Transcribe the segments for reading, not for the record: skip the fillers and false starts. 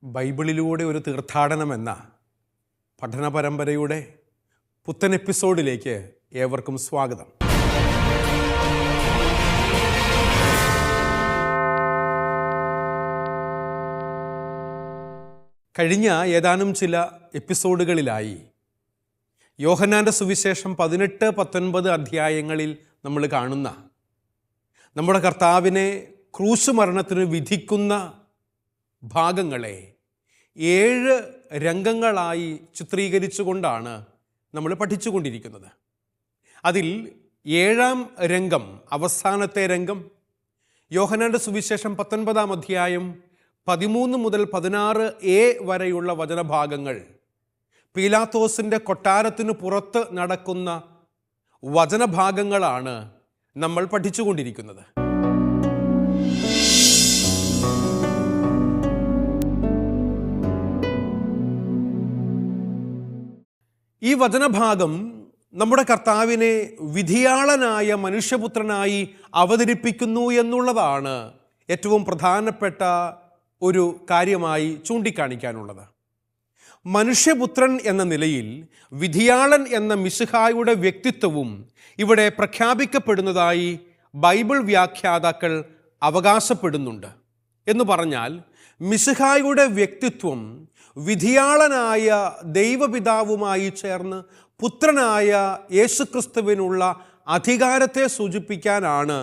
ബൈബിളിലൂടെ ഒരു തീർത്ഥാടനം എന്ന പഠന പരമ്പരയുടെ പുത്തൻ എപ്പിസോഡിലേക്ക് ഏവർക്കും സ്വാഗതം. കഴിഞ്ഞ ഏതാനും ചില എപ്പിസോഡുകളിലായി യോഹന്നാൻ്റെ സുവിശേഷം 18-19 അധ്യായങ്ങളിൽ നമ്മൾ കാണുന്ന നമ്മുടെ കർത്താവിനെ ക്രൂശ് മരണത്തിന് വിധിക്കുന്ന ഭാഗങ്ങളെ 7 രംഗങ്ങളായി ചിത്രീകരിച്ചുകൊണ്ടാണ് നമ്മൾ പഠിച്ചുകൊണ്ടിരിക്കുന്നത്. അതിൽ 7-ാം രംഗം, അവസാനത്തെ രംഗം, യോഹന്നാൻ്റെ സുവിശേഷം 19-ാം അധ്യായം 13 മുതൽ 16a വരെയുള്ള വചനഭാഗങ്ങൾ പീലാത്തോസിൻ്റെ കൊട്ടാരത്തിന് പുറത്ത് നടക്കുന്ന വചനഭാഗങ്ങളാണ് നമ്മൾ പഠിച്ചുകൊണ്ടിരിക്കുന്നത്. ഈ വചനഭാഗം നമ്മുടെ കർത്താവിനെ വിധിയാളനായ മനുഷ്യപുത്രനായി അവതരിപ്പിക്കുന്നു എന്നുള്ളതാണ് ഏറ്റവും പ്രധാനപ്പെട്ട ഒരു കാര്യമായി ചൂണ്ടിക്കാണിക്കാനുള്ളത്. മനുഷ്യപുത്രൻ എന്ന നിലയിൽ വിധിയാളൻ എന്ന മിശിഹായുടെ വ്യക്തിത്വവും ഇവിടെ പ്രഖ്യാപിക്കപ്പെടുന്നതായി ബൈബിൾ വ്യാഖ്യാതാക്കൾ അവകാശപ്പെടുന്നുണ്ട്. എന്ന് പറഞ്ഞാൽ മിശിഹായുടെ വ്യക്തിത്വം വിധിയാളനായ ദൈവപിതാവുമായി ചേർന്ന് പുത്രനായ യേശുക്രിസ്തുവിനുള്ള അധികാരത്തെ സൂചിപ്പിക്കാനാണ്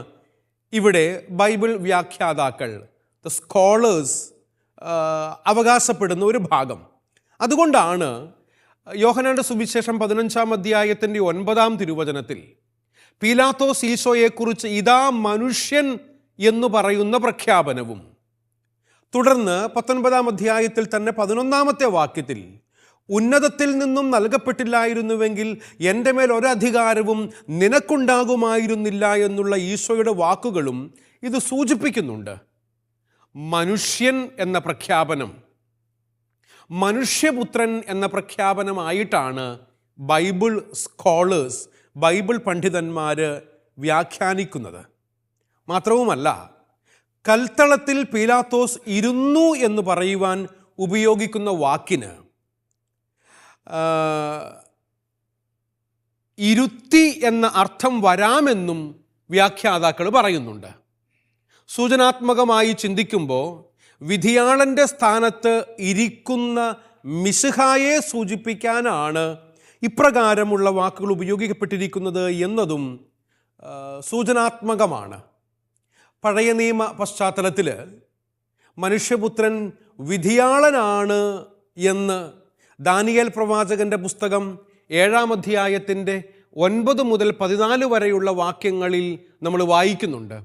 ഇവിടെ ബൈബിൾ വ്യാഖ്യാതാക്കൾ, ദ സ്കോളേഴ്സ്, അവകാശപ്പെടുന്ന ഒരു ഭാഗം. അതുകൊണ്ടാണ് യോഹന്നാൻ്റെ സുവിശേഷം 15-ാം അധ്യായത്തിൻ്റെ 9-ാം തിരുവചനത്തിൽ പീലാത്തോസ് ഈശോയെക്കുറിച്ച് ഇതാ മനുഷ്യൻ എന്ന് പറയുന്ന പ്രഖ്യാപനവും, തുടർന്ന് 19-ാം അധ്യായത്തിൽ തന്നെ 11-ാമത്തെ വാക്യത്തിൽ ഉന്നതത്തിൽ നിന്നും നൽകപ്പെട്ടില്ലായിരുന്നുവെങ്കിൽ എൻ്റെ മേൽ ഒരധികാരവും നിനക്കുണ്ടാകുമായിരുന്നില്ല എന്നുള്ള ഈശോയുടെ വാക്കുകളും ഇത് സൂചിപ്പിക്കുന്നുണ്ട്. മനുഷ്യൻ എന്ന പ്രഖ്യാപനം, മനുഷ്യപുത്രൻ എന്ന പ്രഖ്യാപനമായിട്ടാണ് ബൈബിൾ സ്കോളേഴ്സ്, ബൈബിൾ പണ്ഡിതന്മാർ വ്യാഖ്യാനിക്കുന്നത്. മാത്രവുമല്ല, കൽത്തളത്തിൽ പീലാത്തോസ് ഇരുന്നു എന്ന് പറയുവാൻ ഉപയോഗിക്കുന്ന വാക്കിന് ഇരുത്തി എന്ന അർത്ഥം വരാമെന്നും വ്യാഖ്യാതാക്കൾ പറയുന്നുണ്ട്. സൂചനാത്മകമായി ചിന്തിക്കുമ്പോൾ വിധിയാളൻ്റെ സ്ഥാനത്ത് ഇരിക്കുന്ന മിശിഹായെ സൂചിപ്പിക്കാനാണ് ഇപ്രകാരമുള്ള വാക്കുകൾ ഉപയോഗിക്കപ്പെട്ടിരിക്കുന്നത് എന്നതും സൂചനാത്മകമാണ്. പഴയ നിയമ പശ്ചാത്തലത്തിൽ മനുഷ്യപുത്രൻ വിധിയാളനാണ് എന്ന് ദാനിയേൽ പ്രവാചകൻ്റെ പുസ്തകം 7-ാം അധ്യായത്തിൻ്റെ 9 മുതൽ 14 വരെയുള്ള വാക്യങ്ങളിൽ നമ്മൾ വായിക്കുന്നുണ്ട്.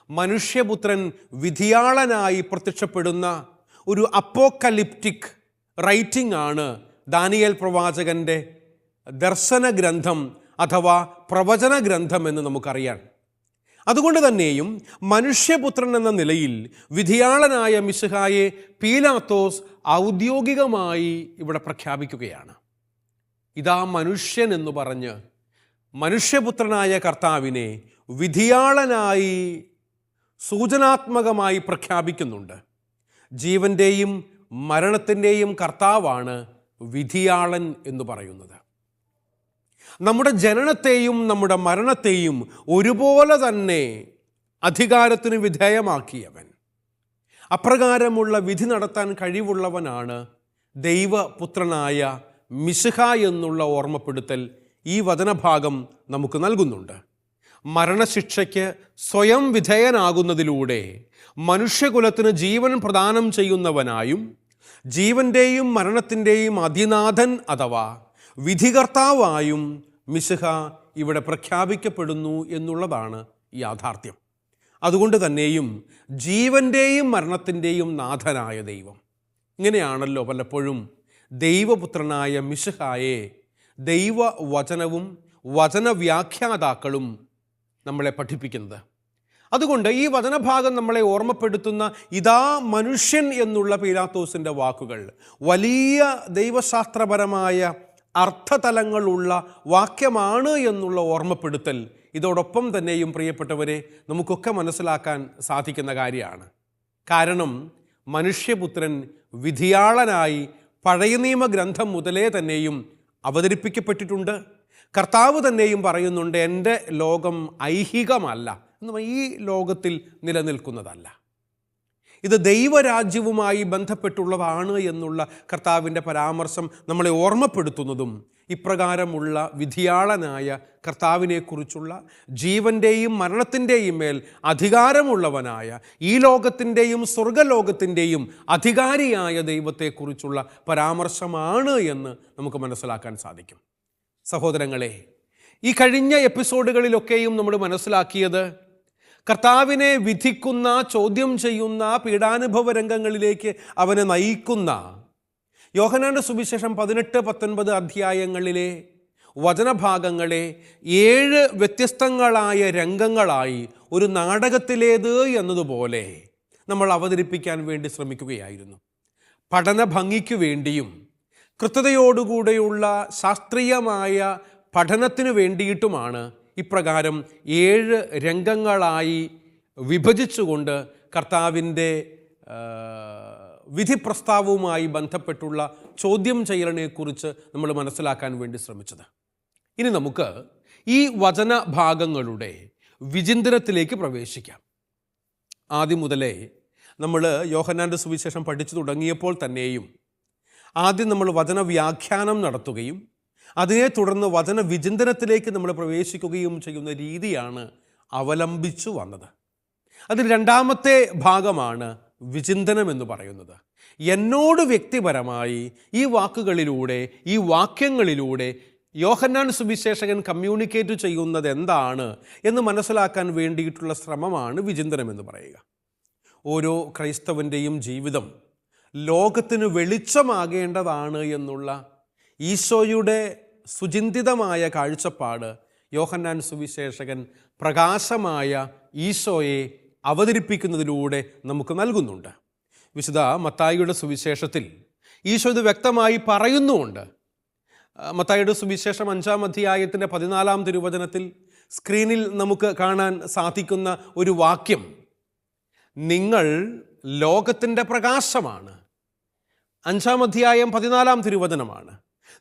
മനുഷ്യപുത്രൻ വിധിയാളനായി പ്രത്യക്ഷപ്പെടുന്ന ഒരു അപ്പോക്കലിപ്റ്റിക് റൈറ്റിംഗ് ആണ് ദാനിയേൽ പ്രവാചകൻ്റെ ദർശന ഗ്രന്ഥം അഥവാ പ്രവചന ഗ്രന്ഥം എന്ന് നമുക്കറിയാം. അതുകൊണ്ട് തന്നെയും മനുഷ്യപുത്രൻ എന്ന നിലയിൽ വിധിയാളനായ മിശിഹായെ പീലാത്തോസ് ഔദ്യോഗികമായി ഇവിടെ പ്രഖ്യാപിക്കുകയാണ്. ഇതാ മനുഷ്യൻ എന്ന് പറഞ്ഞ് മനുഷ്യപുത്രനായ കർത്താവിനെ വിധിയാളനായി സൂചനാത്മകമായി പ്രഖ്യാപിക്കുന്നുണ്ട്. ജീവൻ്റെയും മരണത്തിൻ്റെയും കർത്താവാണ് വിധിയാളൻ എന്ന് പറയുന്നത്. നമ്മുടെ ജനനത്തെയും നമ്മുടെ മരണത്തെയും ഒരുപോലെ തന്നെ അധികാരത്തിന് വിധേയമാക്കിയവൻ, അപ്രകാരമുള്ള വിധി നടത്താൻ കഴിവുള്ളവനാണ് ദൈവപുത്രനായ മിശിഹ എന്നുള്ള ഓർമ്മപ്പെടുത്തൽ ഈ വചനഭാഗം നമുക്ക് നൽകുന്നുണ്ട്. മരണശിക്ഷയ്ക്ക് സ്വയം വിധേയനാകുന്നതിലൂടെ മനുഷ്യകുലത്തിന് ജീവൻ പ്രദാനം ചെയ്യുന്നവനായും ജീവൻ്റെയും മരണത്തിൻ്റെയും അധിനാഥൻ അഥവാ വിധികർത്താവായും മിശിഹ ഇവിടെ പ്രഖ്യാപിക്കപ്പെടുന്നു എന്നുള്ളതാണ് യാഥാർത്ഥ്യം. അതുകൊണ്ട് തന്നെയും ജീവൻ്റെയും മരണത്തിൻ്റെയും നാഥനായ ദൈവം, ഇങ്ങനെയാണല്ലോ പലപ്പോഴും ദൈവപുത്രനായ മിശിഹായെ ദൈവവചനവും വചനവ്യാഖ്യാതാക്കളും നമ്മളെ പഠിപ്പിക്കുന്നത്. അതുകൊണ്ട് ഈ വചനഭാഗം നമ്മളെ ഓർമ്മപ്പെടുത്തുന്ന ഇതാ മനുഷ്യൻ എന്നുള്ള പീലാത്തോസിൻ്റെ വാക്കുകൾ വലിയ ദൈവശാസ്ത്രപരമായ അർത്ഥതലങ്ങളുള്ള വാക്യമാണ് എന്നുള്ള ഓർമ്മപ്പെടുത്തൽ ഇതോടൊപ്പം തന്നെയും പ്രിയപ്പെട്ടവരെ നമുക്കൊക്കെ മനസ്സിലാക്കാൻ സാധിക്കുന്ന കാര്യമാണ്. കാരണം മനുഷ്യപുത്രൻ വിധിയാളനായി പഴയ നിയമ ഗ്രന്ഥം മുതലേ തന്നെയും അവതരിപ്പിക്കപ്പെട്ടിട്ടുണ്ട്. കർത്താവ് തന്നെയും പറയുന്നുണ്ട്, എൻ്റെ ലോകം ഐഹികമല്ല, എന്ന് ഈ ലോകത്തിൽ നിലനിൽക്കുന്നതല്ല, ഇത് ദൈവരാജ്യവുമായി ബന്ധപ്പെട്ടുള്ളതാണ് എന്നുള്ള കർത്താവിൻ്റെ പരാമർശം നമ്മളെ ഓർമ്മപ്പെടുത്തുന്നതും ഇപ്രകാരമുള്ള വിധിയാളനായ കർത്താവിനെക്കുറിച്ചുള്ള ജീവൻ്റെയും മരണത്തിൻ്റെയും മേൽ അധികാരമുള്ളവനായ ഈ ലോകത്തിൻ്റെയും സ്വർഗലോകത്തിൻ്റെയും അധികാരിയായ ദൈവത്തെക്കുറിച്ചുള്ള പരാമർശമാണ് എന്ന് നമുക്ക് മനസ്സിലാക്കാൻ സാധിക്കും. സഹോദരങ്ങളെ, ഈ കഴിഞ്ഞ എപ്പിസോഡുകളിലൊക്കെയും നമ്മൾ മനസ്സിലാക്കിയത് കർത്താവിനെ വിധിക്കുന്ന, ചോദ്യം ചെയ്യുന്ന, പീഡാനുഭവ രംഗങ്ങളിലേക്ക് അവനെ നയിക്കുന്ന യോഹന്നാന്റെ സുവിശേഷം 18-19 അധ്യായങ്ങളിലെ വചനഭാഗങ്ങളെ 7 വ്യത്യസ്തങ്ങളായ രംഗങ്ങളായി ഒരു നാടകത്തിലേത് എന്നതുപോലെ നമ്മൾ അവതരിപ്പിക്കാൻ വേണ്ടി ശ്രമിക്കുകയായിരുന്നു. പഠന ഭംഗിക്കു വേണ്ടിയും കൃത്യതയോടുകൂടെയുള്ള ശാസ്ത്രീയമായ പഠനത്തിനു വേണ്ടിയിട്ടുമാണ് ഇപ്രകാരം 7 രംഗങ്ങളായി വിഭജിച്ചുകൊണ്ട് കർത്താവിൻ്റെ വിധി പ്രസ്താവവുമായി ബന്ധപ്പെട്ടുള്ള ചോദ്യം ചെയ്യലിനെക്കുറിച്ച് നമ്മൾ മനസ്സിലാക്കാൻ വേണ്ടി ശ്രമിച്ചത്. ഇനി നമുക്ക് ഈ വചനഭാഗങ്ങളുടെ വിചിന്തനത്തിലേക്ക് പ്രവേശിക്കാം. ആദ്യം മുതലേ നമ്മൾ യോഹന്നാന്റെ സുവിശേഷം പഠിച്ചു തുടങ്ങിയപ്പോൾ തന്നെയും ആദ്യം നമ്മൾ വചന വ്യാഖ്യാനം നടത്തുകയും അതിനെ തുടർന്ന് വചന വിചിന്തനത്തിലേക്ക് നമ്മൾ പ്രവേശിക്കുകയും ചെയ്യുന്ന രീതിയാണ് അവലംബിച്ചു വന്നത്. അതിൽ രണ്ടാമത്തെ ഭാഗമാണ് വിചിന്തനം എന്ന് പറയുന്നത്. എന്നോട് വ്യക്തിപരമായി ഈ വാക്കുകളിലൂടെ, ഈ വാക്യങ്ങളിലൂടെ യോഹന്നാൻ സുവിശേഷകൻ കമ്മ്യൂണിക്കേറ്റ് ചെയ്യുന്നത് എന്താണ് എന്ന് മനസ്സിലാക്കാൻ വേണ്ടിയിട്ടുള്ള ശ്രമമാണ് വിചിന്തനം എന്ന് പറയുക. ഓരോ ക്രൈസ്തവൻ്റെയും ജീവിതം ലോകത്തിന് വെളിച്ചമാകേണ്ടതാണ് എന്നുള്ള ഈശോയുടെ സുചിന്തിതമായ കാഴ്ചപ്പാട് യോഹന്നാൻ സുവിശേഷകൻ പ്രകാശമായ ഈശോയെ അവതരിപ്പിക്കുന്നതിലൂടെ നമുക്ക് നൽകുന്നുണ്ട്. വിശുദ്ധ മത്തായിയുടെ സുവിശേഷത്തിൽ ഈശോ ഇത് വ്യക്തമായി പറയുന്നുമുണ്ട്. മത്തായിയുടെ സുവിശേഷം 5-ാം അധ്യായത്തിൻ്റെ 14-ാം തിരുവചനത്തിൽ സ്ക്രീനിൽ നമുക്ക് കാണാൻ സാധിക്കുന്ന ഒരു വാക്യം, നിങ്ങൾ ലോകത്തിൻ്റെ പ്രകാശമാണ്. 5-ാം അധ്യായം 14-ാം തിരുവചനമാണ്.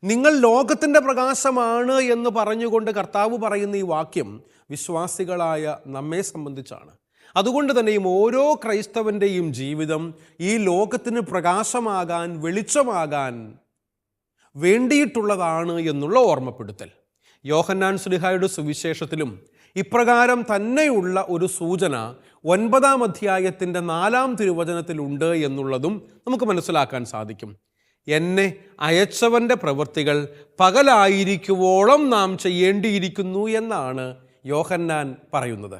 നിങ്ങൾ ലോകത്തിൻ്റെ പ്രകാശമാണ് എന്ന് പറഞ്ഞുകൊണ്ട് കർത്താവ് പറയുന്ന ഈ വാക്യം വിശ്വാസികളായ നമ്മെ സംബന്ധിച്ചാണ്. അതുകൊണ്ട് തന്നെയും ഓരോ ക്രൈസ്തവൻ്റെയും ജീവിതം ഈ ലോകത്തിന് പ്രകാശമാകാൻ, വെളിച്ചമാകാൻ വേണ്ടിയിട്ടുള്ളതാണ് എന്നുള്ള ഓർമ്മപ്പെടുത്തൽ യോഹന്നാൻ ശ്ലീഹായുടെ സുവിശേഷത്തിലും ഇപ്രകാരം തന്നെയുള്ള ഒരു സൂചന 9-ാം അധ്യായത്തിൻ്റെ 4-ാം തിരുവചനത്തിലുണ്ട് എന്നുള്ളതും നമുക്ക് മനസ്സിലാക്കാൻ സാധിക്കും. എന്നെ അയച്ചവൻ്റെ പ്രവൃത്തികൾ പകലായിരിക്കുവോളം നാം ചെയ്യേണ്ടിയിരിക്കുന്നു എന്നാണ് യോഹന്നാൻ പറയുന്നത്.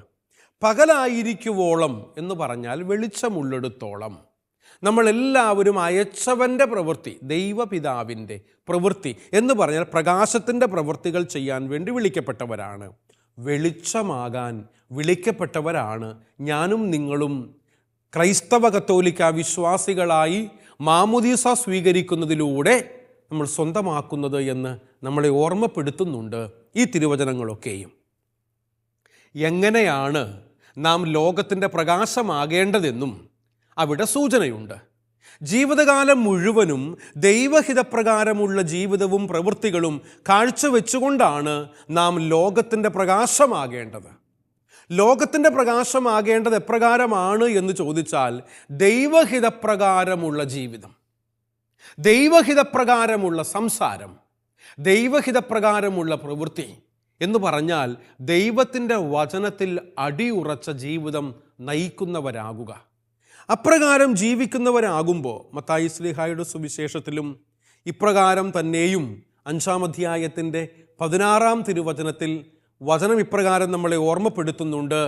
പകലായിരിക്കുവോളം എന്ന് പറഞ്ഞാൽ വെളിച്ചമുള്ളിടത്തോളം നമ്മളെല്ലാവരും അയച്ചവൻ്റെ പ്രവൃത്തി, ദൈവപിതാവിൻ്റെ പ്രവൃത്തി എന്ന് പറഞ്ഞാൽ പ്രകാശത്തിൻ്റെ പ്രവൃത്തികൾ ചെയ്യാൻ വേണ്ടി വിളിക്കപ്പെട്ടവരാണ്. വെളിച്ചമാകാൻ വിളിക്കപ്പെട്ടവരാണ് ഞാനും നിങ്ങളും. ക്രൈസ്തവ കത്തോലിക്ക വിശ്വാസികളായി മാമുദീസ സ്വീകരിക്കുന്നതിലൂടെ നമ്മൾ സ്വന്തമാക്കുന്നത് എന്ന് നമ്മളെ ഓർമ്മപ്പെടുത്തുന്നുണ്ട് ഈ തിരുവചനങ്ങളൊക്കെയും. എങ്ങനെയാണ് നാം ലോകത്തിൻ്റെ പ്രകാശമാകേണ്ടതെന്നും അവിടെ സൂചനയുണ്ട്. ജീവിതകാലം മുഴുവനും ദൈവഹിതപ്രകാരമുള്ള ജീവിതവും പ്രവൃത്തികളും കാഴ്ചവെച്ചുകൊണ്ടാണ് നാം ലോകത്തിൻ്റെ പ്രകാശമാകേണ്ടത്. ലോകത്തിൻ്റെ പ്രകാശമാകേണ്ടത് എപ്രകാരമാണ് എന്ന് ചോദിച്ചാൽ ദൈവഹിതപ്രകാരമുള്ള ജീവിതം, ദൈവഹിതപ്രകാരമുള്ള സംസാരം, ദൈവഹിതപ്രകാരമുള്ള പ്രവൃത്തി എന്ന് പറഞ്ഞാൽ ദൈവത്തിൻ്റെ വചനത്തിൽ അടിയുറച്ച ജീവിതം നയിക്കുന്നവരാകുക. അപ്രകാരം ജീവിക്കുന്നവരാകുമ്പോൾ മത്തായി ശ്ലീഹായുടെ സുവിശേഷത്തിലും ഇപ്രകാരം തന്നെയും 5-ാം അധ്യായത്തിൻ്റെ 16-ാം തിരുവചനത്തിൽ വചനം ഇപ്രകാരം നമ്മളെ ഓർമ്മപ്പെടുത്തുന്നുണ്ട്.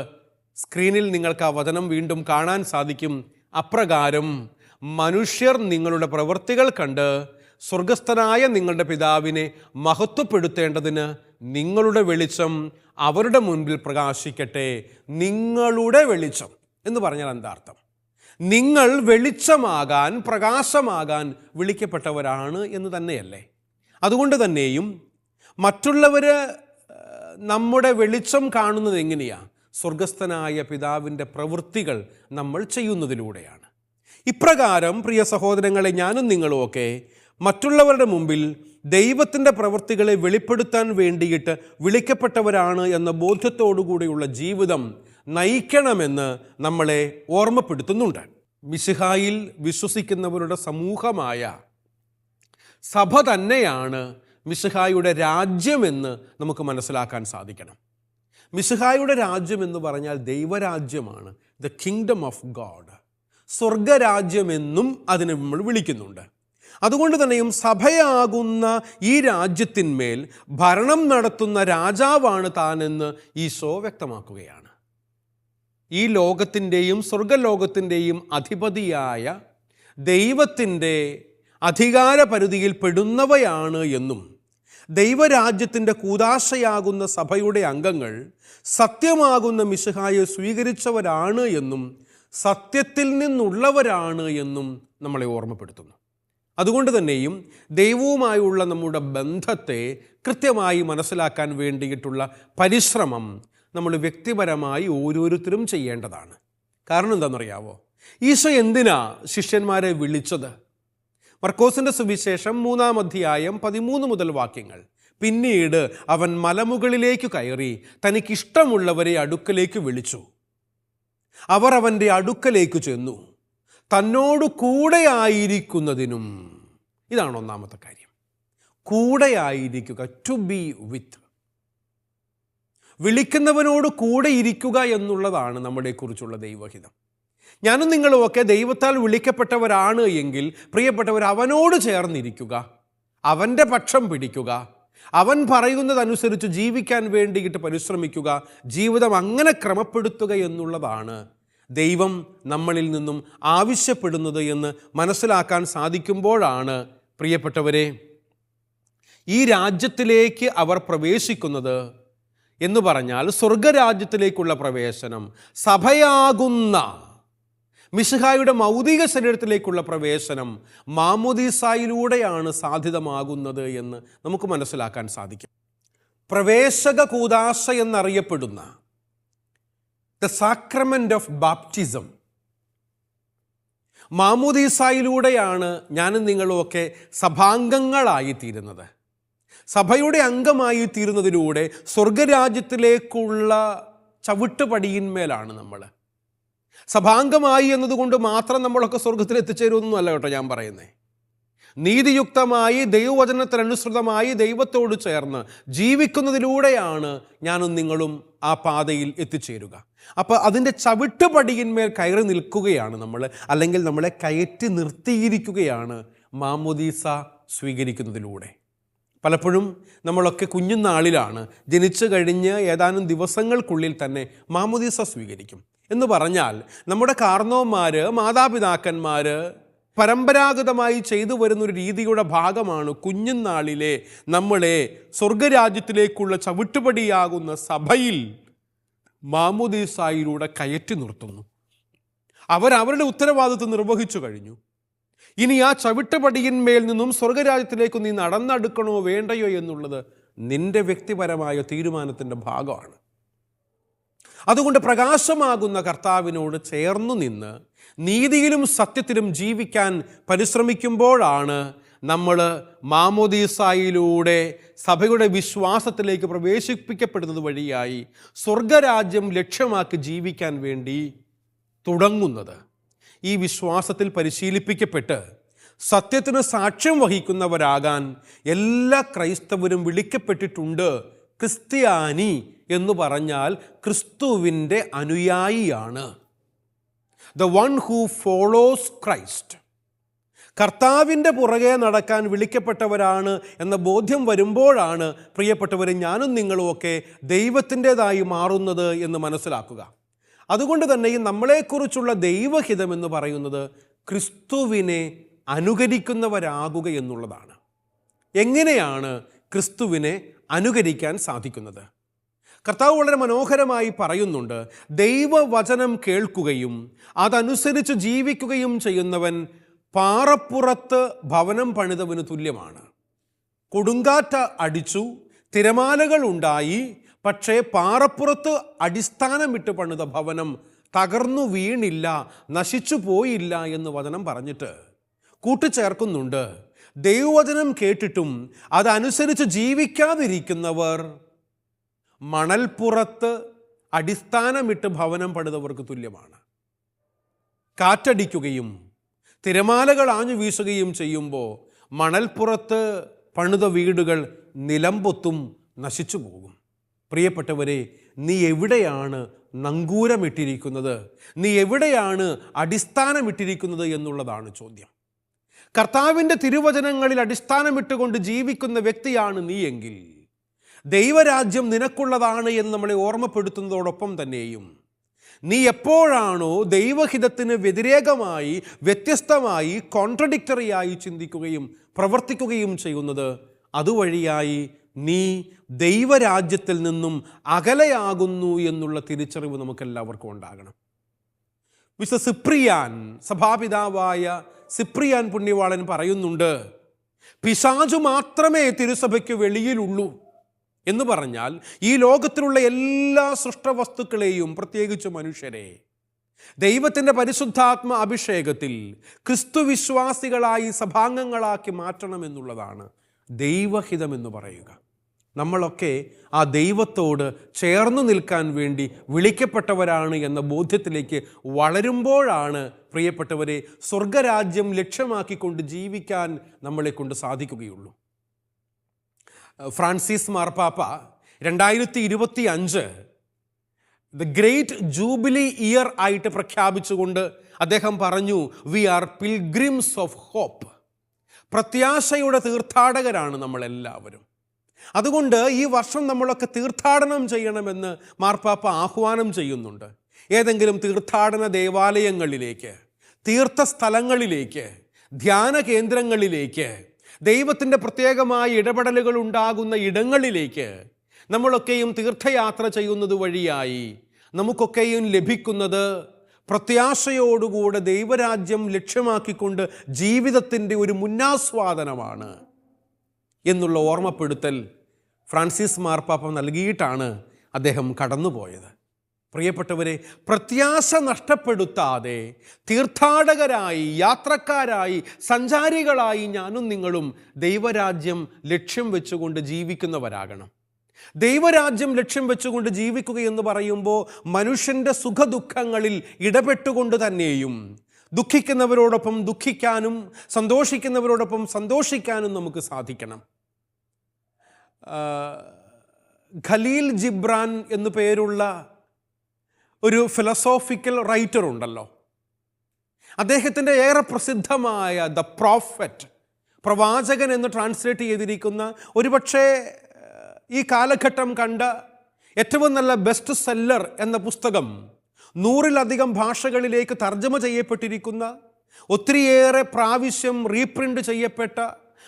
സ്ക്രീനിൽ നിങ്ങൾക്ക് ആ വചനം വീണ്ടും കാണാൻ സാധിക്കും. അപ്രകാരം മനുഷ്യർ നിങ്ങളുടെ പ്രവൃത്തികൾ കണ്ട് സ്വർഗസ്ഥനായ നിങ്ങളുടെ പിതാവിനെ മഹത്വപ്പെടുത്തേണ്ടതിന് നിങ്ങളുടെ വെളിച്ചം അവരുടെ മുൻപിൽ പ്രകാശിക്കട്ടെ. നിങ്ങളുടെ വെളിച്ചം എന്ന് പറഞ്ഞാൽ എന്താ അർത്ഥം? നിങ്ങൾ വെളിച്ചമാകാൻ, പ്രകാശമാകാൻ വിളിക്കപ്പെട്ടവരാണ് എന്ന് തന്നെയല്ലേ? അതുകൊണ്ട് തന്നെയും മറ്റുള്ളവർ നമ്മുടെ വെളിച്ചം കാണുന്നത് എങ്ങനെയാണ്? സ്വർഗസ്ഥനായ പിതാവിൻ്റെ പ്രവൃത്തികൾ നമ്മൾ ചെയ്യുന്നതിലൂടെയാണ്. ഇപ്രകാരം പ്രിയ സഹോദരങ്ങളെ, ഞാനും നിങ്ങളുമൊക്കെ മറ്റുള്ളവരുടെ മുമ്പിൽ ദൈവത്തിൻ്റെ പ്രവൃത്തികളെ വെളിപ്പെടുത്താൻ വേണ്ടിയിട്ട് വിളിക്കപ്പെട്ടവരാണ് എന്ന ബോധ്യത്തോടുകൂടിയുള്ള ജീവിതം നയിക്കണമെന്ന് നമ്മളെ ഓർമ്മപ്പെടുത്തുന്നുണ്ട്. മിശിഹായിൽ വിശ്വസിക്കുന്നവരുടെ സമൂഹമായ സഭ തന്നെയാണ് മിശിഹായുടെ രാജ്യമെന്ന് നമുക്ക് മനസ്സിലാക്കാൻ സാധിക്കണം. മിശിഹായുടെ രാജ്യം എന്ന് പറഞ്ഞാൽ ദൈവരാജ്യമാണ്, ദ കിങ്ഡം ഓഫ് ഗോഡ്, സ്വർഗരാജ്യമെന്നും അതിനെ നമ്മൾ വിളിക്കുന്നുണ്ട്. അതുകൊണ്ട് തന്നെയും സഭയാകുന്ന ഈ രാജ്യത്തിന്മേൽ ഭരണം നടത്തുന്ന രാജാവാണ് താനെന്ന് ഈശോ വ്യക്തമാക്കുകയാണ്. ഈ ലോകത്തിൻ്റെയും സ്വർഗലോകത്തിൻ്റെയും അധിപതിയായ ദൈവത്തിൻ്റെ അധികാര പരിധിയിൽ പെടുന്നവയാണ് എന്നും ദൈവരാജ്യത്തിൻ്റെ കൂദാശയാകുന്ന സഭയുടെ അംഗങ്ങൾ സത്യമാകുന്ന മിശിഹായെ സ്വീകരിച്ചവരാണ് എന്നും സത്യത്തിൽ നിന്നുള്ളവരാണ് എന്നും നമ്മളെ ഓർമ്മപ്പെടുത്തുന്നു. അതുകൊണ്ട് തന്നെയും ദൈവവുമായുള്ള നമ്മുടെ ബന്ധത്തെ കൃത്യമായി മനസ്സിലാക്കാൻ വേണ്ടിയിട്ടുള്ള പരിശ്രമം നമ്മൾ വ്യക്തിപരമായി ഓരോരുത്തരും ചെയ്യേണ്ടതാണ്. കാരണം എന്താണെന്നറിയാവോ? ഈശോ എന്തിനാ ശിഷ്യന്മാരെ വിളിച്ചത്? മർക്കോസിൻ്റെ സുവിശേഷം 3-ാം അധ്യായം 13 മുതൽ വാക്യങ്ങൾ. പിന്നീട് അവൻ മലമുകളിലേക്ക് കയറി തനിക്കിഷ്ടമുള്ളവരെ അടുക്കലേക്ക് വിളിച്ചു. അവർ അവൻ്റെ അടുക്കലേക്ക് ചെന്നു, തന്നോട് കൂടെ ആയിരിക്കുന്നതിനും. ഇതാണ് ഒന്നാമത്തെ കാര്യം, കൂടെ ആയിരിക്കുക, ടു ബി വിത്ത്. വിളിക്കുന്നവനോട് കൂടെ ഇരിക്കുക എന്നുള്ളതാണ് നമ്മളെക്കുറിച്ചുള്ള ദൈവഹിതം. ഞാനും നിങ്ങളുമൊക്കെ ദൈവത്താൽ വിളിക്കപ്പെട്ടവരാണ് എങ്കിൽ പ്രിയപ്പെട്ടവർ, അവനോട് ചേർന്നിരിക്കുക, അവൻ്റെ പക്ഷം പിടിക്കുക, അവൻ പറയുന്നതനുസരിച്ച് ജീവിക്കാൻ വേണ്ടിയിട്ട് പരിശ്രമിക്കുക, ജീവിതം അങ്ങനെ ക്രമപ്പെടുത്തുക എന്നുള്ളതാണ് ദൈവം നമ്മളിൽ നിന്നും ആവശ്യപ്പെടുന്നത് എന്ന് മനസ്സിലാക്കാൻ സാധിക്കുമ്പോഴാണ് പ്രിയപ്പെട്ടവരെ ഈ രാജ്യത്തിലേക്ക് അവർ പ്രവേശിക്കുന്നത് എന്ന് പറഞ്ഞാൽ സ്വർഗരാജ്യത്തിലേക്കുള്ള പ്രവേശനം, സഭയാകുന്ന മിശിഹായുടെ മൗതിക ശരീരത്തിലേക്കുള്ള പ്രവേശനം മാമോദീസായിലൂടെയാണ് സാധ്യതമാകുന്നത് എന്ന് നമുക്ക് മനസ്സിലാക്കാൻ സാധിക്കും. പ്രവേശക കൂദാശ എന്നറിയപ്പെടുന്ന ദ സാക്രമെന്റ് ഓഫ് ബാപ്റ്റിസം മാമോദീസായിലൂടെയാണ് ഞാനും നിങ്ങളുമൊക്കെ സഭാംഗങ്ങളായിത്തീരുന്നത്. സഭയുടെ അംഗമായി തീരുന്നതിലൂടെ സ്വർഗരാജ്യത്തിലേക്കുള്ള ചവിട്ടുപടിയിന്മേലാണ് നമ്മൾ. സഭാംഗമായി എന്നതുകൊണ്ട് മാത്രം നമ്മളൊക്കെ സ്വർഗത്തിൽ എത്തിച്ചേരുമെന്നല്ല കേട്ടോ ഞാൻ പറയുന്നത്. നീതിയുക്തമായി ദൈവവചനത്തിനനുസൃതമായി ദൈവത്തോട് ചേർന്ന് ജീവിക്കുന്നതിലൂടെയാണ് ഞാനും നിങ്ങളും ആ പാതയിൽ എത്തിച്ചേരുക. അപ്പോൾ അതിൻ്റെ ചവിട്ടുപടിയിന്മേൽ കയറി നിൽക്കുകയാണ് നമ്മൾ, അല്ലെങ്കിൽ നമ്മളെ കയറ്റി നിർത്തിയിരിക്കുകയാണ് മാമോദീസ സ്വീകരിക്കുന്നതിലൂടെ. പലപ്പോഴും നമ്മളൊക്കെ കുഞ്ഞുനാളിലാണ്, ജനിച്ചു കഴിഞ്ഞ് ഏതാനും ദിവസങ്ങൾക്കുള്ളിൽ തന്നെ മാമോദീസ സ്വീകരിക്കും. എന്ന് പറഞ്ഞാൽ നമ്മുടെ കാർന്നോന്മാർ, മാതാപിതാക്കന്മാർ പരമ്പരാഗതമായി ചെയ്തു വരുന്നൊരു രീതിയുടെ ഭാഗമാണ് കുഞ്ഞുനാളിലെ നമ്മളെ സ്വർഗരാജ്യത്തിലേക്കുള്ള ചവിട്ടുപടിയാകുന്ന സഭയിൽ മാമോദീസായിലൂടെ കയറ്റി നിർത്തുന്നു. അവരവരുടെ ഉത്തരവാദിത്വം നിർവഹിച്ചു കഴിഞ്ഞു. ഇനി ആ ചവിട്ടുപടിയിന്മേൽ നിന്നും സ്വർഗരാജ്യത്തിലേക്ക് നീ നടന്നെടുക്കണോ വേണ്ടയോ എന്നുള്ളത് നിന്റെ വ്യക്തിപരമായ തീരുമാനത്തിൻ്റെ ഭാഗമാണ്. അതുകൊണ്ട് പ്രകാശമാകുന്ന കർത്താവിനോട് ചേർന്നു നിന്ന് നീതിയിലും സത്യത്തിലും ജീവിക്കാൻ പരിശ്രമിക്കുമ്പോഴാണ് നമ്മൾ മാമോദീസായിലൂടെ സഭയുടെ വിശ്വാസത്തിലേക്ക് പ്രവേശിപ്പിക്കപ്പെടുന്നത് വഴിയായി സ്വർഗരാജ്യം ലക്ഷ്യമാക്കി ജീവിക്കാൻ വേണ്ടി തുടങ്ങുന്നത്. ഈ വിശ്വാസത്തിൽ പരിശീലിപ്പിക്കപ്പെട്ട് സത്യത്തിന് സാക്ഷ്യം വഹിക്കുന്നവരാകാൻ എല്ലാ ക്രൈസ്തവരും വിളിക്കപ്പെട്ടിട്ടുണ്ട്. ക്രിസ്ത്യാനി എന്ന് പറഞ്ഞാൽ ക്രിസ്തുവിൻ്റെ അനുയായിയാണ്. The one who follows Christ. കർത്താവിൻ്റെ പുറകെ നടക്കാൻ വിളിക്കപ്പെട്ടവരാണ് എന്ന ബോധ്യം വരുമ്പോഴാണ് പ്രിയപ്പെട്ടവരെ ഞാനും നിങ്ങളുമൊക്കെ ദൈവത്തിൻ്റെതായി മാറുന്നത് എന്ന് മനസ്സിലാക്കുക. അതുകൊണ്ട് തന്നെ ഈ നമ്മളെക്കുറിച്ചുള്ള ദൈവഹിതം എന്ന് പറയുന്നത് ക്രിസ്തുവിനെ അനുകരിക്കുന്നവരാകുക എന്നുള്ളതാണ്. എങ്ങനെയാണ് ക്രിസ്തുവിനെ അനുകരിക്കാൻ സാധിക്കുന്നത്? കർത്താവ് വളരെ മനോഹരമായി പറയുന്നുണ്ട്, ദൈവവചനം കേൾക്കുകയും അതനുസരിച്ച് ജീവിക്കുകയും ചെയ്യുന്നവൻ പാറപ്പുറത്ത് ഭവനം പണിതവന് തുല്യമാണ്. കൊടുങ്കാറ്റ് അടിച്ചു, തിരമാലകൾ ഉണ്ടായി, പക്ഷേ പാറപ്പുറത്ത് അടിസ്ഥാനമിട്ട് പണിത ഭവനം തകർന്നു വീണില്ല, നശിച്ചു പോയില്ല എന്ന് വചനം പറഞ്ഞിട്ട് കൂട്ടിച്ചേർക്കുന്നുണ്ട്, ദൈവവചനം കേട്ടിട്ടും അതനുസരിച്ച് ജീവിക്കാതിരിക്കുന്നവർ മണൽപ്പുറത്ത് അടിസ്ഥാനമിട്ട് ഭവനം പണിതവർക്ക് തുല്യമാണ്. കാറ്റടിക്കുകയും തിരമാലകൾ ആഞ്ഞു വീശുകയും ചെയ്യുമ്പോൾ മണൽപ്പുറത്ത് പണിത വീടുകൾ നിലംപൊത്തും നശിച്ചു പോകും. പ്രിയപ്പെട്ടവരെ, നീ എവിടെയാണ് നങ്കൂരമിട്ടിരിക്കുന്നത്? നീ എവിടെയാണ് അടിസ്ഥാനമിട്ടിരിക്കുന്നത് എന്നുള്ളതാണ് ചോദ്യം. കർത്താവിൻ്റെ തിരുവചനങ്ങളിൽ അടിസ്ഥാനമിട്ടുകൊണ്ട് ജീവിക്കുന്ന വ്യക്തിയാണ് നീ എങ്കിൽ ദൈവരാജ്യം നിനക്കുള്ളതാണ് എന്ന് നമ്മളെ ഓർമ്മപ്പെടുത്തുന്നതോടൊപ്പം തന്നെയും നീ എപ്പോഴാണോ ദൈവഹിതത്തിന് വ്യതിരേകമായി, വ്യത്യസ്തമായി, കോൺട്രഡിക്ടറിയായി ചിന്തിക്കുകയും പ്രവർത്തിക്കുകയും ചെയ്യുന്നത്, അതുവഴിയായി നീ ദൈവരാജ്യത്തിൽ നിന്നും അകലെയാകുന്നു എന്നുള്ള തിരിച്ചറിവ് നമുക്കെല്ലാവർക്കും ഉണ്ടാകണം. വിശുദ്ധ സിപ്രിയാൻ, സഭാപിതാവായ സിപ്രിയാൻ പുണ്യവാളൻ പറയുന്നുണ്ട്, പിശാചു മാത്രമേ തിരുസഭയ്ക്ക് വെളിയിലുള്ളൂ എന്ന് പറഞ്ഞാൽ ഈ ലോകത്തിലുള്ള എല്ലാ സൃഷ്ടവസ്തുക്കളെയും, പ്രത്യേകിച്ച് മനുഷ്യരെ, ദൈവത്തിൻ്റെ പരിശുദ്ധാത്മ അഭിഷേകത്തിൽ ക്രിസ്തുവിശ്വാസികളായി സഭാംഗങ്ങളാക്കി മാറ്റണമെന്നുള്ളതാണ് ദൈവഹിതമെന്ന് പറയുക. നമ്മളൊക്കെ ആ ദൈവത്തോട് ചേർന്നു നിൽക്കാൻ വേണ്ടി വിളിക്കപ്പെട്ടവരാണ് എന്ന ബോധ്യത്തിലേക്ക് വളരുമ്പോഴാണ് പ്രിയപ്പെട്ടവരെ സ്വർഗരാജ്യം ലക്ഷ്യമാക്കിക്കൊണ്ട് ജീവിക്കാൻ നമ്മളെ കൊണ്ട് സാധിക്കുകയുള്ളൂ. ഫ്രാൻസിസ് മാർപ്പാപ്പ 2025 ദ ഗ്രേറ്റ് ജൂബിലി ഇയർ ആയിട്ട് പ്രഖ്യാപിച്ചുകൊണ്ട് അദ്ദേഹം പറഞ്ഞു, we are pilgrims of hope. പ്രത്യാശയുടെ തീർത്ഥാടകരാണ് നമ്മളെല്ലാവരും. അതുകൊണ്ട് ഈ വർഷം നമ്മളൊക്കെ തീർത്ഥാടനം ചെയ്യണമെന്ന് മാർപ്പാപ്പ ആഹ്വാനം ചെയ്യുന്നുണ്ട്. ഏതെങ്കിലും തീർത്ഥാടന ദേവാലയങ്ങളിലേക്ക്, തീർത്ഥസ്ഥലങ്ങളിലേക്ക്, ധ്യാന കേന്ദ്രങ്ങളിലേക്ക്, ദൈവത്തിൻ്റെ പ്രത്യേകമായ ഇടപെടലുകൾ ഉണ്ടാകുന്ന ഇടങ്ങളിലേക്ക് നമ്മളൊക്കെയും തീർത്ഥയാത്ര ചെയ്യുന്നത് വഴിയായി നമുക്കൊക്കെയും ലഭിക്കുന്നത് പ്രത്യാശയോടുകൂടെ ദൈവരാജ്യം ലക്ഷ്യമാക്കിക്കൊണ്ട് ജീവിതത്തിൻ്റെ ഒരു മുന്നാസ്വാദനമാണ് എന്നുള്ള ഓർമ്മപ്പെടുത്തൽ ഫ്രാൻസിസ് മാർപ്പാപ്പ നൽകിയിട്ടാണ് അദ്ദേഹം കടന്നുപോയത്. പ്രിയപ്പെട്ടവരെ, പ്രത്യാശ നഷ്ടപ്പെടുത്താതെ തീർത്ഥാടകരായി, യാത്രക്കാരായി, സഞ്ചാരികളായി ഞാനും നിങ്ങളും ദൈവരാജ്യം ലക്ഷ്യം വെച്ചുകൊണ്ട് ജീവിക്കുന്നവരാകണം. ദൈവരാജ്യം ലക്ഷ്യം വെച്ചുകൊണ്ട് ജീവിക്കുക എന്ന് പറയുമ്പോൾ മനുഷ്യൻ്റെ സുഖദുഃഖങ്ങളിൽ ഇടപെട്ടുകൊണ്ട് തന്നെയും ദുഃഖിക്കുന്നവരോടൊപ്പം ദുഃഖിക്കാനും സന്തോഷിക്കുന്നവരോടൊപ്പം സന്തോഷിക്കാനും നമുക്ക് സാധിക്കണം. ഖലീൽ ജിബ്രാൻ എന്നു പേരുള്ള ഒരു ഫിലോസോഫിക്കൽ റൈറ്റർ ഉണ്ടല്ലോ. അദ്ദേഹത്തിൻ്റെ ഏറെ പ്രസിദ്ധമായ ദ പ്രോഫറ്റ്, പ്രവാചകൻ എന്ന് ട്രാൻസ്ലേറ്റ് ചെയ്തിരിക്കുന്ന, ഒരുപക്ഷെ ഈ കാലഘട്ടം കണ്ട ഏറ്റവും നല്ല ബെസ്റ്റ് സെല്ലർ എന്ന പുസ്തകം 100-ലധികം ഭാഷകളിലേക്ക് തർജ്ജമ ചെയ്യപ്പെട്ടിരിക്കുന്ന, ഒത്തിരിയേറെ പ്രാവശ്യം റീപ്രിൻ്റ് ചെയ്യപ്പെട്ട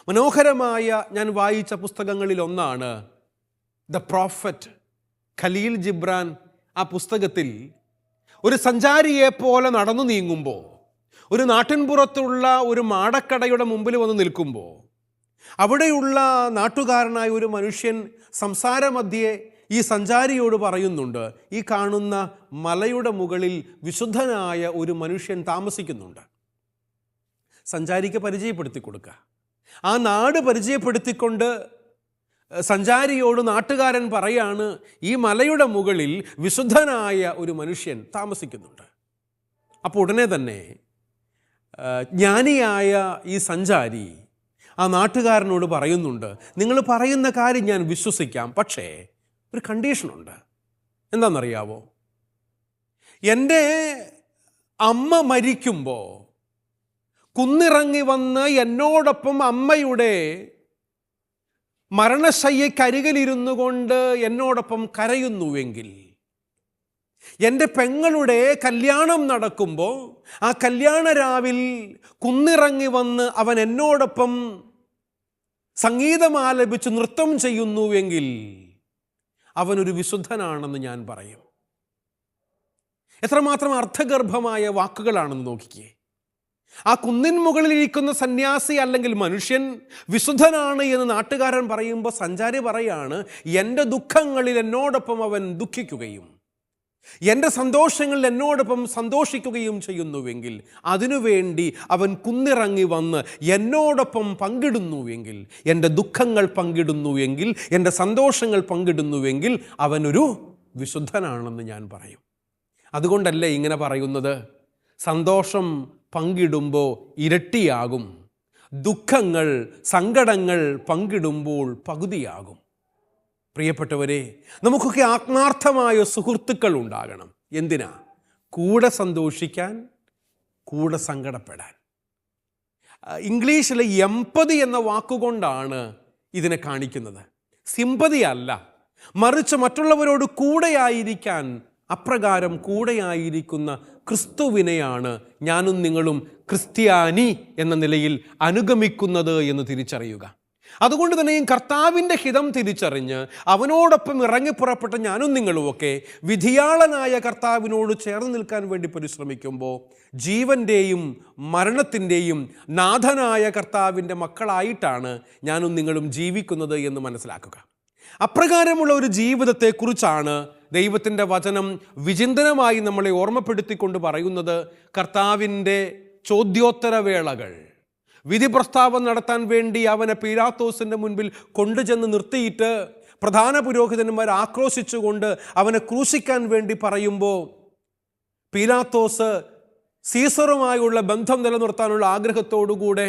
മനോഹരമായ ഞാൻ വായിച്ച പുസ്തകങ്ങളിൽ ഒന്നാണ് ദ പ്രോഫറ്റ്, ഖലീൽ ജിബ്രാൻ. ആ പുസ്തകത്തിൽ ഒരു സഞ്ചാരിയെപ്പോലെ നടന്നു നീങ്ങുമ്പോൾ, ഒരു നാട്ടിൻപുറത്തുള്ള ഒരു മാടക്കടയുടെ മുമ്പിൽ വന്ന് നിൽക്കുമ്പോൾ, അവിടെയുള്ള നാട്ടുകാരനായ ഒരു മനുഷ്യൻ സംസാരമധ്യേ ഈ സഞ്ചാരിയോട് പറയുന്നുണ്ട്, ഈ കാണുന്ന മലയുടെ മുകളിൽ വിശുദ്ധനായ ഒരു മനുഷ്യൻ താമസിക്കുന്നുണ്ട്. സഞ്ചാരിക്ക് പരിചയപ്പെടുത്തി കൊടുക്കുക. ആ നാട് പരിചയപ്പെടുത്തിക്കൊണ്ട് സഞ്ചാരിയോട് നാട്ടുകാരൻ പറയാണ്, ഈ മലയുടെ മുകളിൽ വിശുദ്ധനായ ഒരു മനുഷ്യൻ താമസിക്കുന്നുണ്ട്. അപ്പോൾ ഉടനെ തന്നെ ജ്ഞാനിയായ ഈ സഞ്ചാരി ആ നാട്ടുകാരനോട് പറയുന്നുണ്ട്, നിങ്ങൾ പറയുന്ന കാര്യം ഞാൻ വിശ്വസിക്കാം, പക്ഷേ ഒരു കണ്ടീഷനുണ്ട്. എന്താണെന്നറിയാവോ? എൻ്റെ അമ്മ മരിക്കുമ്പോൾ കുന്നിറങ്ങി വന്ന് എന്നോടൊപ്പം അമ്മയുടെ മരണശയ്യക്കരികിലിരുന്നു കൊണ്ട് എന്നോടൊപ്പം കരയുന്നുവെങ്കിൽ, എൻ്റെ പെങ്ങളുടെ കല്യാണം നടക്കുമ്പോൾ ആ കല്യാണ രാവിൽ കുന്നിറങ്ങി വന്ന് അവൻ എന്നോടൊപ്പം സംഗീതം ആലപിച്ച് നൃത്തം ചെയ്യുന്നുവെങ്കിൽ അവനൊരു വിശുദ്ധനാണെന്ന് ഞാൻ പറയും. എത്രമാത്രം അർത്ഥഗർഭമായ വാക്കുകളാണെന്ന് നോക്കിക്കേ. ആ കുന്നിൻ മുകളിലിരിക്കുന്ന സന്യാസി അല്ലെങ്കിൽ മനുഷ്യൻ വിശുദ്ധനാണ് എന്ന് നാട്ടുകാരൻ പറയുമ്പോൾ സഞ്ചാരി പറയാണ്, എൻ്റെ ദുഃഖങ്ങളിൽ എന്നോടൊപ്പം അവൻ ദുഃഖിക്കുകയും എൻ്റെ സന്തോഷങ്ങളിൽ എന്നോടൊപ്പം സന്തോഷിക്കുകയും ചെയ്യുന്നുവെങ്കിൽ, അതിനുവേണ്ടി അവൻ കുന്നിറങ്ങി വന്ന് എന്നോടൊപ്പം പങ്കിടുന്നുവെങ്കിൽ, എൻ്റെ ദുഃഖങ്ങൾ പങ്കിടുന്നുവെങ്കിൽ, എൻ്റെ സന്തോഷങ്ങൾ പങ്കിടുന്നുവെങ്കിൽ അവനൊരു വിശുദ്ധനാണെന്ന് ഞാൻ പറയും. അതുകൊണ്ടല്ലേ ഇങ്ങനെ പറയുന്നത്, സന്തോഷം പങ്കിടുമ്പോൾ ഇരട്ടിയാകും, ദുഃഖങ്ങൾ സങ്കടങ്ങൾ പങ്കിടുമ്പോൾ പകുതിയാകും. പ്രിയപ്പെട്ടവരെ, നമുക്കൊക്കെ ആത്മാർത്ഥമായ സുഹൃത്തുക്കൾ ഉണ്ടാകണം. എന്തിനാ? കൂടെ സന്തോഷിക്കാൻ, കൂടെ സങ്കടപ്പെടാൻ. ഇംഗ്ലീഷിലെ എംപതി എന്ന വാക്കുകൊണ്ടാണ് ഇതിനെ കാണിക്കുന്നത്. സിമ്പതി അല്ല, മറിച്ച് മറ്റുള്ളവരോട് കൂടെയായിരിക്കാൻ, അപ്രകാരം കൂടെയായിരിക്കുന്ന ക്രിസ്തുവിനെയാണ് ഞാനും നിങ്ങളും ക്രിസ്ത്യാനി എന്ന നിലയിൽ അനുഗമിക്കുന്നത് എന്ന് തിരിച്ചറിയുക. അതുകൊണ്ട് തന്നെയും കർത്താവിൻ്റെ ഹിതം തിരിച്ചറിഞ്ഞ് അവനോടൊപ്പം ഇറങ്ങിപ്പുറപ്പെട്ട ഞാനും നിങ്ങളുമൊക്കെ വിധിയാളനായ കർത്താവിനോട് ചേർന്ന് നിൽക്കാൻ വേണ്ടി പരിശ്രമിക്കുമ്പോൾ ജീവൻ്റെയും മരണത്തിൻ്റെയും നാഥനായ കർത്താവിൻ്റെ മക്കളായിട്ടാണ് ഞാനും നിങ്ങളും ജീവിക്കുന്നത് എന്ന് മനസ്സിലാക്കുക. അപ്രകാരമുള്ള ഒരു ജീവിതത്തെക്കുറിച്ചാണ് ദൈവത്തിൻ്റെ വചനം വിചിന്തനമായി നമ്മളെ ഓർമ്മപ്പെടുത്തിക്കൊണ്ട് പറയുന്നത്. കർത്താവിൻ്റെ ചോദ്യോത്തരവേളകൾ, വിധി പ്രസ്താവം നടത്താൻ വേണ്ടി അവനെ പീലാത്തോസിൻ്റെ മുൻപിൽ കൊണ്ടുചെന്ന് നിർത്തിയിട്ട് പ്രധാന പുരോഹിതന്മാർ ആക്രോശിച്ചുകൊണ്ട് അവനെ ക്രൂശിക്കാൻ വേണ്ടി പറയുമ്പോൾ പീലാത്തോസ് സീസറുമായുള്ള ബന്ധം നിലനിർത്താനുള്ള ആഗ്രഹത്തോടുകൂടെ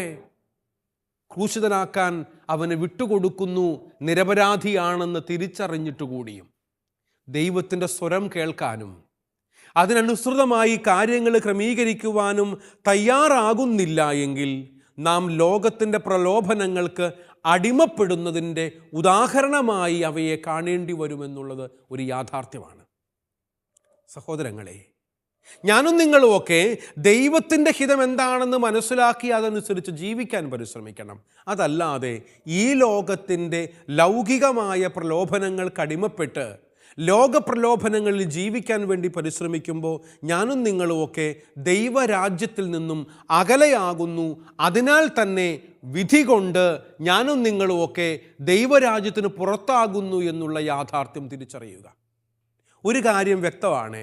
ക്രൂശിതനാക്കാൻ അവനെ വിട്ടുകൊടുക്കുന്നു, നിരപരാധിയാണെന്ന് തിരിച്ചറിഞ്ഞിട്ടുകൂടിയും ദൈവത്തിൻ്റെ സ്വരം കേൾക്കാനും അതിനനുസൃതമായി കാര്യങ്ങൾ ക്രമീകരിക്കുവാനും തയ്യാറാകുന്നില്ല എങ്കിൽ നാം ലോകത്തിൻ്റെ പ്രലോഭനങ്ങൾക്ക് അടിമപ്പെടുന്നതിൻ്റെ ഉദാഹരണമായി അവയെ കാണേണ്ടി വരുമെന്നുള്ളത് ഒരു യാഥാർത്ഥ്യമാണ്. സഹോദരങ്ങളെ, ഞാനും നിങ്ങളുമൊക്കെ ദൈവത്തിൻ്റെ ഹിതം എന്താണെന്ന് മനസ്സിലാക്കി അതനുസരിച്ച് ജീവിക്കാൻ പരിശ്രമിക്കണം. അതല്ലാതെ ഈ ലോകത്തിൻ്റെ ലൗകികമായ പ്രലോഭനങ്ങൾക്ക് അടിമപ്പെട്ട് ലോകപ്രലോഭനങ്ങളിൽ ജീവിക്കാൻ വേണ്ടി പരിശ്രമിക്കുമ്പോൾ ഞാനും നിങ്ങളുമൊക്കെ ദൈവരാജ്യത്തിൽ നിന്നും അകലെയാകുന്നു. അതിനാൽ തന്നെ വിധി കൊണ്ട് ഞാനും നിങ്ങളുമൊക്കെ ദൈവരാജ്യത്തിന് പുറത്താകുന്നു എന്നുള്ള യാഥാർത്ഥ്യം തിരിച്ചറിയുക. ഒരു കാര്യം വ്യക്തമാണ്,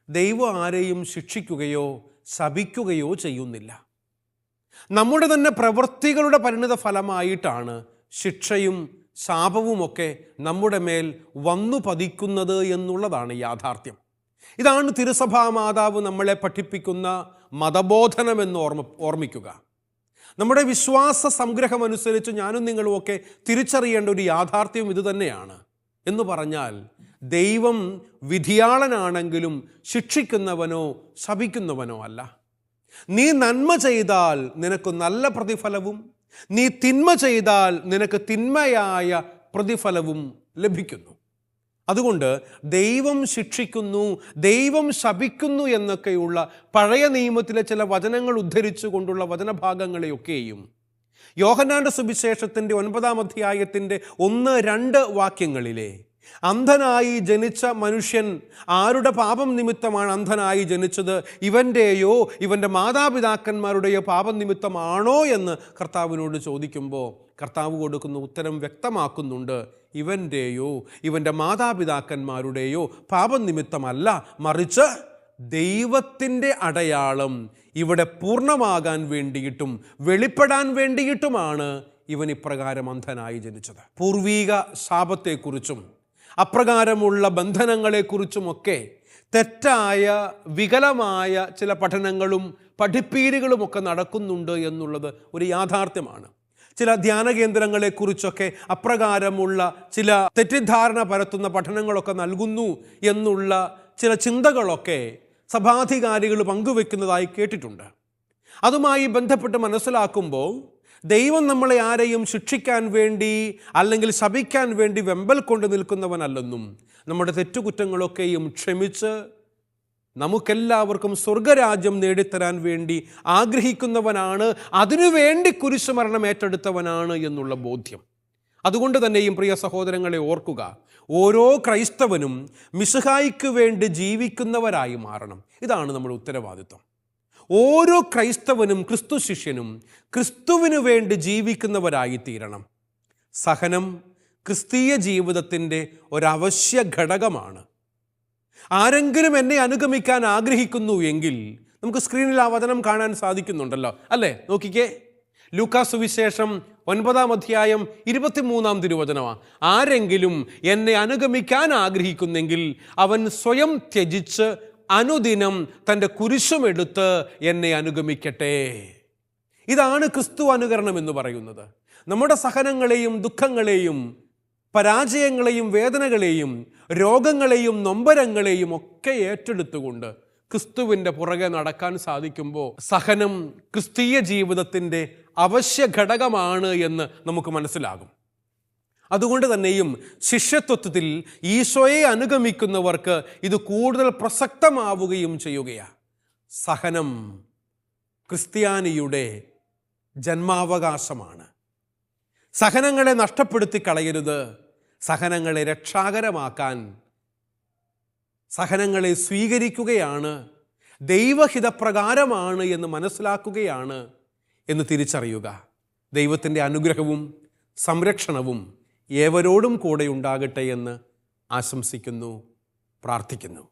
ദൈവം ആരെയും ശിക്ഷിക്കുകയോ ശപിക്കുകയോ ചെയ്യുന്നില്ല. നമ്മുടെ തന്നെ പ്രവൃത്തികളുടെ പരിണിത ഫലമായിട്ടാണ് ശിക്ഷയും ശാപവുമൊക്കെ നമ്മുടെ മേൽ വന്നു പതിക്കുന്നത് എന്നുള്ളതാണ് യാഥാർത്ഥ്യം. ഇതാണ് തിരുസഭാ മാതാവ് നമ്മളെ പഠിപ്പിക്കുന്ന മതബോധനമെന്ന് ഓർമ്മിക്കുക. നമ്മുടെ വിശ്വാസ സംഗ്രഹമനുസരിച്ച് ഞാനും നിങ്ങളുമൊക്കെ തിരിച്ചറിയേണ്ട ഒരു യാഥാർത്ഥ്യം ഇതുതന്നെയാണ്. എന്ന് പറഞ്ഞാൽ ദൈവം വിധിയാളനാണെങ്കിലും ശിക്ഷിക്കുന്നവനോ ശപിക്കുന്നവനോ അല്ല. നീ നന്മ ചെയ്താൽ നിനക്ക് നല്ല പ്രതിഫലവും, നീ തിന്മ ചെയ്താൽ നിനക്ക് തിന്മയായ പ്രതിഫലവും ലഭിക്കുന്നു. അതുകൊണ്ട് ദൈവം ശിക്ഷിക്കുന്നു, ദൈവം ശപിക്കുന്നു എന്നൊക്കെയുള്ള പഴയ നിയമത്തിലെ ചില വചനങ്ങൾ ഉദ്ധരിച്ചു കൊണ്ടുള്ള വചനഭാഗങ്ങളെയൊക്കെയും യോഹന്നാന്റെ സുവിശേഷത്തിൻ്റെ 9-ാം അധ്യായത്തിൻ്റെ 1-2 വാക്യങ്ങളിലെ അന്ധനായി ജനിച്ച മനുഷ്യൻ ആരുടെ പാപം നിമിത്തമാണ് അന്ധനായി ജനിച്ചത്, ഇവൻ്റെയോ ഇവൻ്റെ മാതാപിതാക്കന്മാരുടെയോ പാപം നിമിത്തമാണോ എന്ന് കർത്താവിനോട് ചോദിക്കുമ്പോൾ കർത്താവ് കൊടുക്കുന്ന ഉത്തരം വ്യക്തമാക്കുന്നുണ്ട്. ഇവൻ്റെയോ ഇവൻ്റെ മാതാപിതാക്കന്മാരുടെയോ പാപം നിമിത്തമല്ല, മറിച്ച് ദൈവത്തിൻ്റെ അടയാളം ഇവിടെ പൂർണ്ണമാകാൻ വേണ്ടിയിട്ടും വെളിപ്പെടാൻ വേണ്ടിയിട്ടുമാണ് ഇവൻ ഇപ്രകാരം അന്ധനായി ജനിച്ചത്. പൂർവീക ശാപത്തെക്കുറിച്ചും അപ്രകാരമുള്ള ബന്ധനങ്ങളെക്കുറിച്ചുമൊക്കെ തെറ്റായ വികലമായ ചില പഠനങ്ങളും പഠിപ്പീരുകളുമൊക്കെ നടക്കുന്നുണ്ട് എന്നുള്ളത് ഒരു യാഥാർത്ഥ്യമാണ്. ചില ധ്യാന കേന്ദ്രങ്ങളെക്കുറിച്ചൊക്കെ അപ്രകാരമുള്ള ചില തെറ്റിദ്ധാരണ പരത്തുന്ന പഠനങ്ങളൊക്കെ നൽകുന്നു എന്നുള്ള ചില ചിന്തകളൊക്കെ സഭാധികാരികൾ പങ്കുവെക്കുന്നതായി കേട്ടിട്ടുണ്ട്. അതുമായി ബന്ധപ്പെട്ട് മനസ്സിലാക്കുമ്പോൾ ദൈവം നമ്മളെ ആരെയും ശിക്ഷിക്കാൻ വേണ്ടി അല്ലെങ്കിൽ ശപിക്കാൻ വേണ്ടി വെമ്പൽ കൊണ്ട് നിൽക്കുന്നവനല്ലെന്നും നമ്മുടെ തെറ്റുകുറ്റങ്ങളൊക്കെയും ക്ഷമിച്ച് നമുക്കെല്ലാവർക്കും സ്വർഗരാജ്യം നേടിത്തരാൻ വേണ്ടി ആഗ്രഹിക്കുന്നവനാണ്, അതിനുവേണ്ടി കുരിശുമരണം ഏറ്റെടുത്തവനാണ് എന്നുള്ള ബോധ്യം. അതുകൊണ്ട് തന്നെയും പ്രിയ സഹോദരങ്ങളെ ഓർക്കുക, ഓരോ ക്രൈസ്തവനും മിശിഹായ്ക്ക് വേണ്ടി ജീവിക്കുന്നവരായി മാറണം. ഇതാണ് നമ്മുടെ ഉത്തരവാദിത്വം. ഓരോ ക്രൈസ്തവനും ക്രിസ്തു ശിഷ്യനും ക്രിസ്തുവിന് വേണ്ടി ജീവിക്കുന്നവരായി തീരണം. സഹനം ക്രിസ്തീയ ജീവിതത്തിൻ്റെ ഒരവശ്യ ഘടകമാണ്. ആരെങ്കിലും എന്നെ അനുഗമിക്കാൻ ആഗ്രഹിക്കുന്നു എങ്കിൽ, നമുക്ക് സ്ക്രീനിൽ ആ വചനം കാണാൻ സാധിക്കുന്നുണ്ടല്ലോ അല്ലേ? നോക്കിക്കേ, ലൂക്കാസ് സുവിശേഷം 9-ാം അധ്യായം 23-ാം തിരുവചനമാണ്. ആരെങ്കിലും എന്നെ അനുഗമിക്കാൻ ആഗ്രഹിക്കുന്നെങ്കിൽ അവൻ സ്വയം ത്യജിച്ച് അനുദിനം തൻ്റെ കുരിശുമെടുത്ത് എന്നെ അനുഗമിക്കട്ടെ. ഇതാണ് ക്രിസ്തു അനുകരണം എന്ന് പറയുന്നത്. നമ്മുടെ സഹനങ്ങളെയും ദുഃഖങ്ങളെയും പരാജയങ്ങളെയും വേദനകളെയും രോഗങ്ങളെയും നൊമ്പരങ്ങളെയും ഒക്കെ ഏറ്റെടുത്തുകൊണ്ട് ക്രിസ്തുവിൻ്റെ പുറകെ നടക്കാൻ സാധിക്കുമ്പോൾ സഹനം ക്രിസ്തീയ ജീവിതത്തിൻ്റെ അവശ്യ ഘടകമാണ് എന്ന് നമുക്ക് മനസ്സിലാകും. അതുകൊണ്ട് തന്നെയും ശിഷ്യത്വത്തിൽ ഈശോയെ അനുഗമിക്കുന്നവർക്ക് ഇത് കൂടുതൽ പ്രസക്തമാവുകയും ചെയ്യുകയാണ്. സഹനം ക്രിസ്ത്യാനിയുടെ ജന്മാവകാശമാണ്. സഹനങ്ങളെ നഷ്ടപ്പെടുത്തി കളയരുത്. സഹനങ്ങളെ രക്ഷാകരമാക്കാൻ സഹനങ്ങളെ സ്വീകരിക്കുകയാണ്, ദൈവഹിതപ്രകാരമാണ് എന്ന് മനസ്സിലാക്കുകയാണ് എന്ന് തിരിച്ചറിയുക. ദൈവത്തിൻ്റെ അനുഗ്രഹവും സംരക്ഷണവും ഏവരോടും കൂടെ ഉണ്ടാകട്ടെ എന്ന് ആശംസിക്കുന്നു, പ്രാർത്ഥിക്കുന്നു.